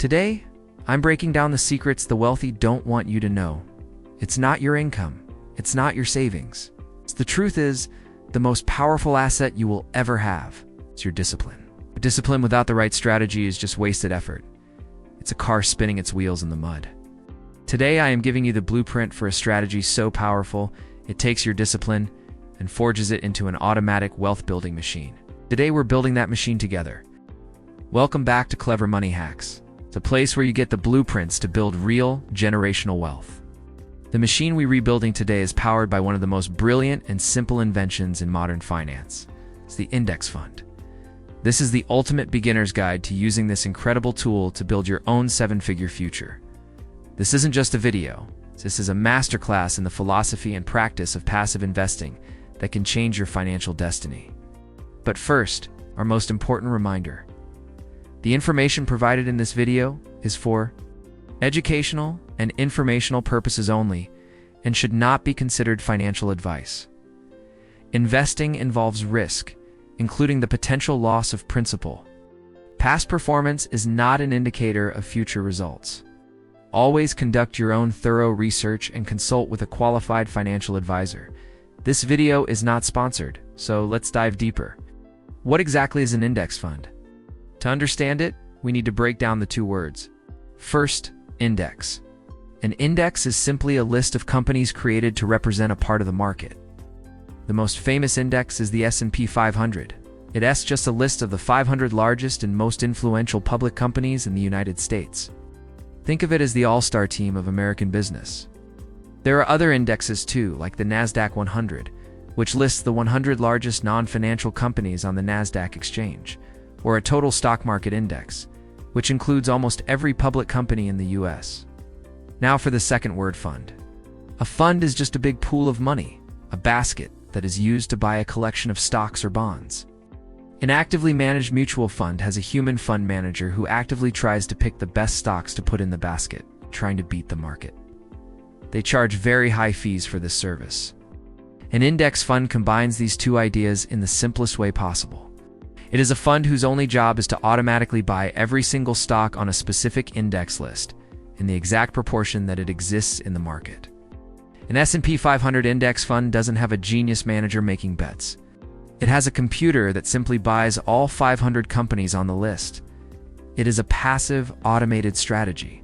Today, I'm breaking down the secrets the wealthy don't want you to know. It's not your income. It's not your savings. The truth is, the most powerful asset you will ever have is your discipline. Discipline without the right strategy is just wasted effort. It's a car spinning its wheels in the mud. Today, I am giving you the blueprint for a strategy so powerful, it takes your discipline and forges it into an automatic wealth-building machine. Today, we're building that machine together. Welcome back to Clever Money Hacks. It's a place where you get the blueprints to build real, generational wealth. The machine we're rebuilding today is powered by one of the most brilliant and simple inventions in modern finance. It's the index fund. This is the ultimate beginner's guide to using this incredible tool to build your own seven-figure future. This isn't just a video. This is a masterclass in the philosophy and practice of passive investing that can change your financial destiny. But first, our most important reminder. The information provided in this video is for educational and informational purposes only and should not be considered financial advice. Investing involves risk, including the potential loss of principal. Past performance is not an indicator of future results. Always conduct your own thorough research and consult with a qualified financial advisor. This video is not sponsored, so let's dive deeper. What exactly is an index fund? To understand it, we need to break down the two words. First, index. An index is simply a list of companies created to represent a part of the market. The most famous index is the S&P 500. It's just a list of the 500 largest and most influential public companies in the United States. Think of it as the all-star team of American business. There are other indexes too, like the NASDAQ 100, which lists the 100 largest non-financial companies on the NASDAQ exchange, or a total stock market index, which includes almost every public company in the US. Now for the second word, fund. A fund is just a big pool of money, a basket that is used to buy a collection of stocks or bonds. An actively managed mutual fund has a human fund manager who actively tries to pick the best stocks to put in the basket, trying to beat the market. They charge very high fees for this service. An index fund combines these two ideas in the simplest way possible. It is a fund whose only job is to automatically buy every single stock on a specific index list in the exact proportion that it exists in the market. An S&P 500 index fund doesn't have a genius manager making bets. It has a computer that simply buys all 500 companies on the list. It is a passive, automated strategy.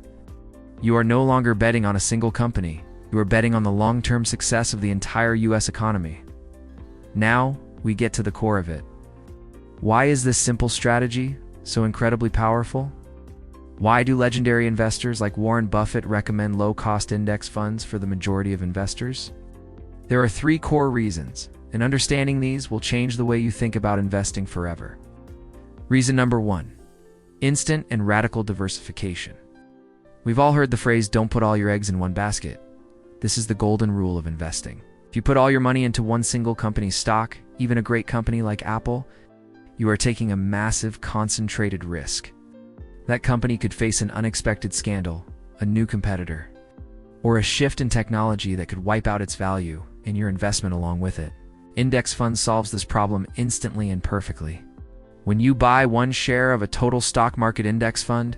You are no longer betting on a single company. You are betting on the long-term success of the entire US economy. Now, we get to the core of it. Why is this simple strategy so incredibly powerful? Why do legendary investors like Warren Buffett recommend low-cost index funds for the majority of investors? There are three core reasons, and understanding these will change the way you think about investing forever. Reason number one, instant and radical diversification. We've all heard the phrase, don't put all your eggs in one basket. This is the golden rule of investing. If you put all your money into one single company's stock, even a great company like Apple, you are taking a massive concentrated risk. That company could face an unexpected scandal, a new competitor, or a shift in technology that could wipe out its value and your investment along with it. Index fund solves this problem instantly and perfectly. When you buy one share of a total stock market index fund,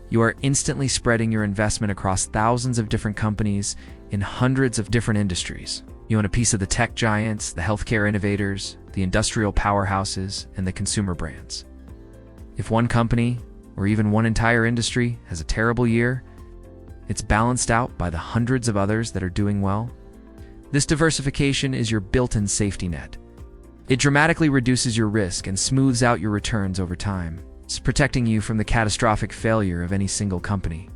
you are instantly spreading your investment across thousands of different companies in hundreds of different industries. You own a piece of the tech giants, the healthcare innovators, the industrial powerhouses, and the consumer brands. If one company, or even one entire industry, has a terrible year, it's balanced out by the hundreds of others that are doing well. This diversification is your built-in safety net. It dramatically reduces your risk and smooths out your returns over time. It's protecting you from the catastrophic failure of any single company.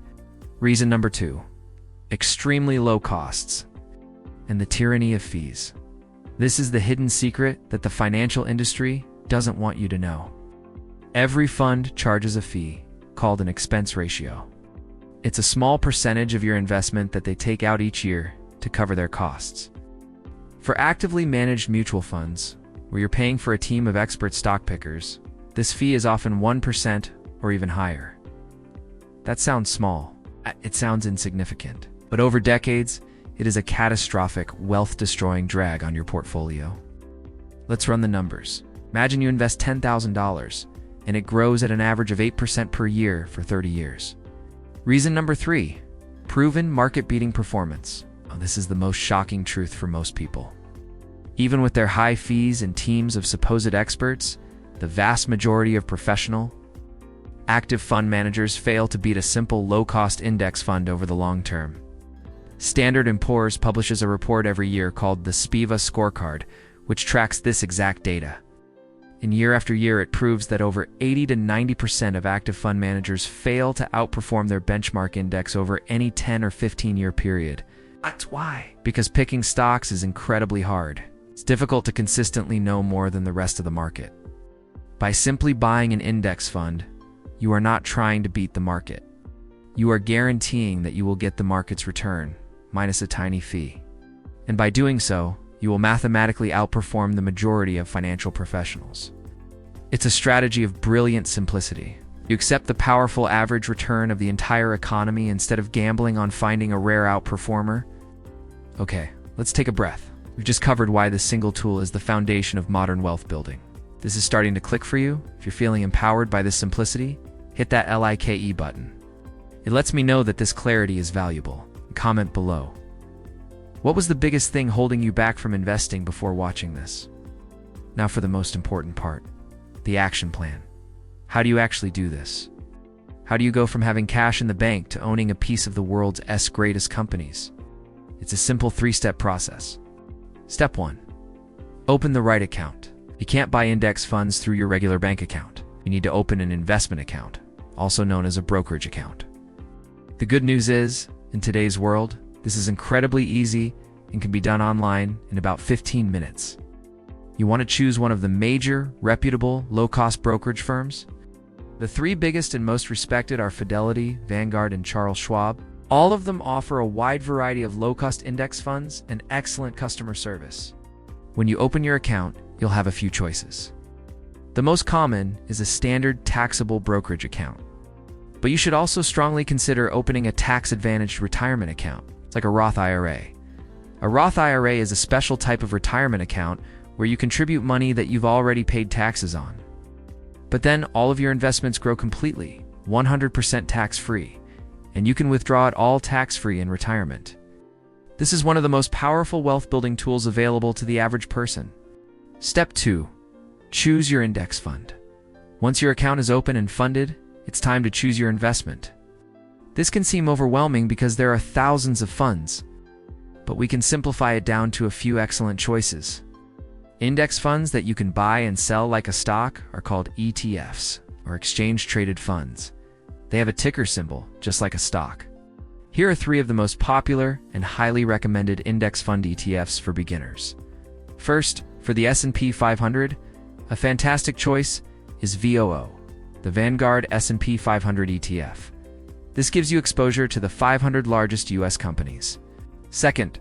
Reason number two, extremely low costs and the tyranny of fees. This is the hidden secret that the financial industry doesn't want you to know. Every fund charges a fee, called an expense ratio. It's a small percentage of your investment that they take out each year to cover their costs. For actively managed mutual funds, where you're paying for a team of expert stock pickers, this fee is often 1% or even higher. That sounds small. It sounds insignificant. But over decades, it is a catastrophic, wealth-destroying drag on your portfolio. Let's run the numbers. Imagine you invest $10,000, and it grows at an average of 8% per year for 30 years. Reason number 3, proven market-beating performance. Oh, this is the most shocking truth for most people. Even with their high fees and teams of supposed experts, the vast majority of professional, active fund managers fail to beat a simple low-cost index fund over the long term. Standard & Poor's publishes a report every year called the SPIVA Scorecard, which tracks this exact data. And year after year, it proves that over 80 to 90% of active fund managers fail to outperform their benchmark index over any 10 or 15-year period. That's why. Because picking stocks is incredibly hard. It's difficult to consistently know more than the rest of the market. By simply buying an index fund, you are not trying to beat the market. You are guaranteeing that you will get the market's return, minus a tiny fee. And by doing so, you will mathematically outperform the majority of financial professionals. It's a strategy of brilliant simplicity. You accept the powerful average return of the entire economy instead of gambling on finding a rare outperformer. Okay, let's take a breath. We've just covered why this single tool is the foundation of modern wealth building. This is starting to click for you. If you're feeling empowered by this simplicity, hit that like button. It lets me know that this clarity is valuable. Comment below. What was the biggest thing holding you back from investing before watching this? Now for the most important part, the action plan. How do you actually do this? How do you go from having cash in the bank to owning a piece of the world's greatest companies? It's a simple 3-step process. Step 1. Open the right account. You can't buy index funds through your regular bank account. You need to open an investment account, also known as a brokerage account. The good news is, in today's world, this is incredibly easy and can be done online in about 15 minutes. You want to choose one of the major, reputable, low-cost brokerage firms. The 3 biggest and most respected are Fidelity, Vanguard, and Charles Schwab. All of them offer a wide variety of low-cost index funds and excellent customer service. When you open your account, you'll have a few choices. The most common is a standard taxable brokerage account. But you should also strongly consider opening a tax-advantaged retirement account. It's like a Roth IRA. A Roth IRA is a special type of retirement account where you contribute money that you've already paid taxes on. But then all of your investments grow completely, 100% tax-free, and you can withdraw it all tax-free in retirement. This is one of the most powerful wealth-building tools available to the average person. Step 2. Choose your index fund. Once your account is open and funded, it's time to choose your investment. This can seem overwhelming because there are thousands of funds, but we can simplify it down to a few excellent choices. Index funds that you can buy and sell like a stock are called ETFs, or exchange-traded funds. They have a ticker symbol, just like a stock. Here are 3 of the most popular and highly recommended index fund ETFs for beginners. First, for the S&P 500, a fantastic choice is VOO, the Vanguard S&P 500 ETF. This gives you exposure to the 500 largest U.S. companies. Second,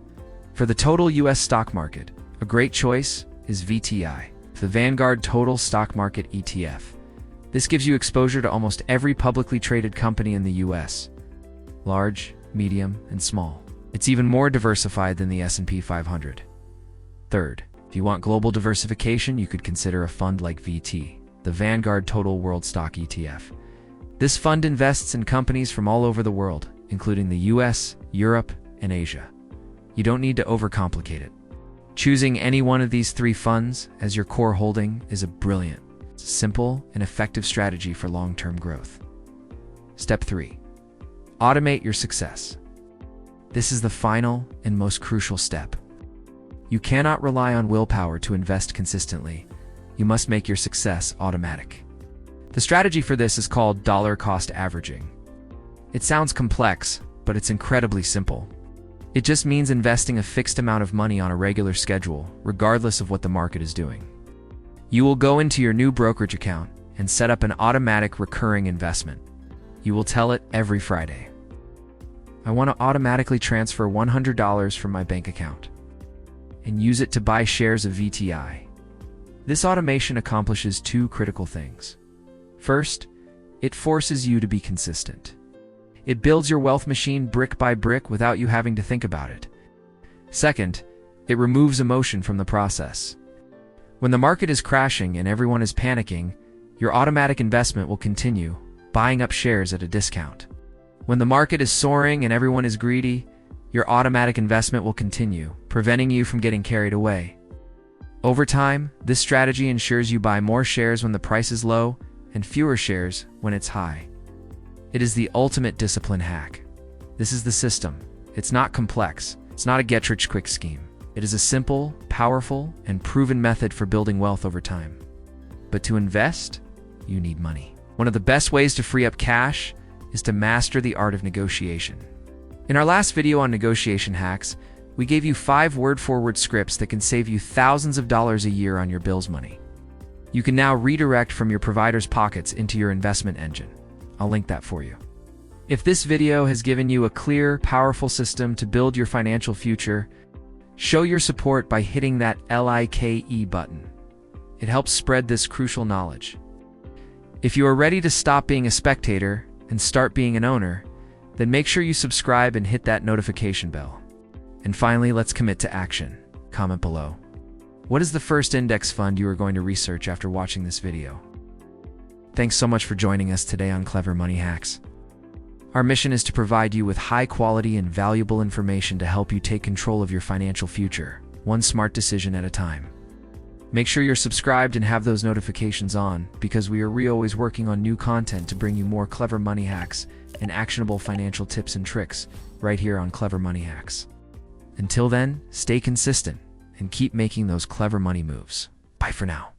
for the total U.S. stock market, a great choice is VTI, the Vanguard Total Stock Market ETF. This gives you exposure to almost every publicly traded company in the U.S. Large, medium, and small. It's even more diversified than the S&P 500. Third, if you want global diversification, you could consider a fund like VT, the Vanguard Total World Stock ETF. This fund invests in companies from all over the world, including the US, Europe, and Asia. You don't need to overcomplicate it. Choosing any one of these 3 funds as your core holding is a brilliant, simple, and effective strategy for long-term growth. Step 3. Automate your success. This is the final and most crucial step. You cannot rely on willpower to invest consistently. You must make your success automatic. The strategy for this is called dollar cost averaging. It sounds complex, but it's incredibly simple. It just means investing a fixed amount of money on a regular schedule, regardless of what the market is doing. You will go into your new brokerage account and set up an automatic recurring investment. You will tell it every Friday, I want to automatically transfer $100 from my bank account and use it to buy shares of VTI. This automation accomplishes 2 critical things. First, it forces you to be consistent. It builds your wealth machine brick by brick without you having to think about it. Second, it removes emotion from the process. When the market is crashing and everyone is panicking, your automatic investment will continue, buying up shares at a discount. When the market is soaring and everyone is greedy, your automatic investment will continue, preventing you from getting carried away. Over time, this strategy ensures you buy more shares when the price is low and fewer shares when it's high. It is the ultimate discipline hack. This is the system. It's not complex. It's not a get-rich-quick scheme. It is a simple, powerful, and proven method for building wealth over time. But to invest, you need money. One of the best ways to free up cash is to master the art of negotiation. In our last video on negotiation hacks, we gave you 5 word-for-word scripts that can save you thousands of dollars a year on your bills money. You can now redirect from your provider's pockets into your investment engine. I'll link that for you. If this video has given you a clear, powerful system to build your financial future, show your support by hitting that like button. It helps spread this crucial knowledge. If you are ready to stop being a spectator and start being an owner, then make sure you subscribe and hit that notification bell. And finally, let's commit to action. Comment below. What is the first index fund you are going to research after watching this video? Thanks so much for joining us today on Clever Money Hacks. Our mission is to provide you with high-quality and valuable information to help you take control of your financial future, one smart decision at a time. Make sure you're subscribed and have those notifications on, because we are always working on new content to bring you more clever money hacks and actionable financial tips and tricks right here on Clever Money Hacks. Until then, stay consistent and keep making those clever money moves. Bye for now.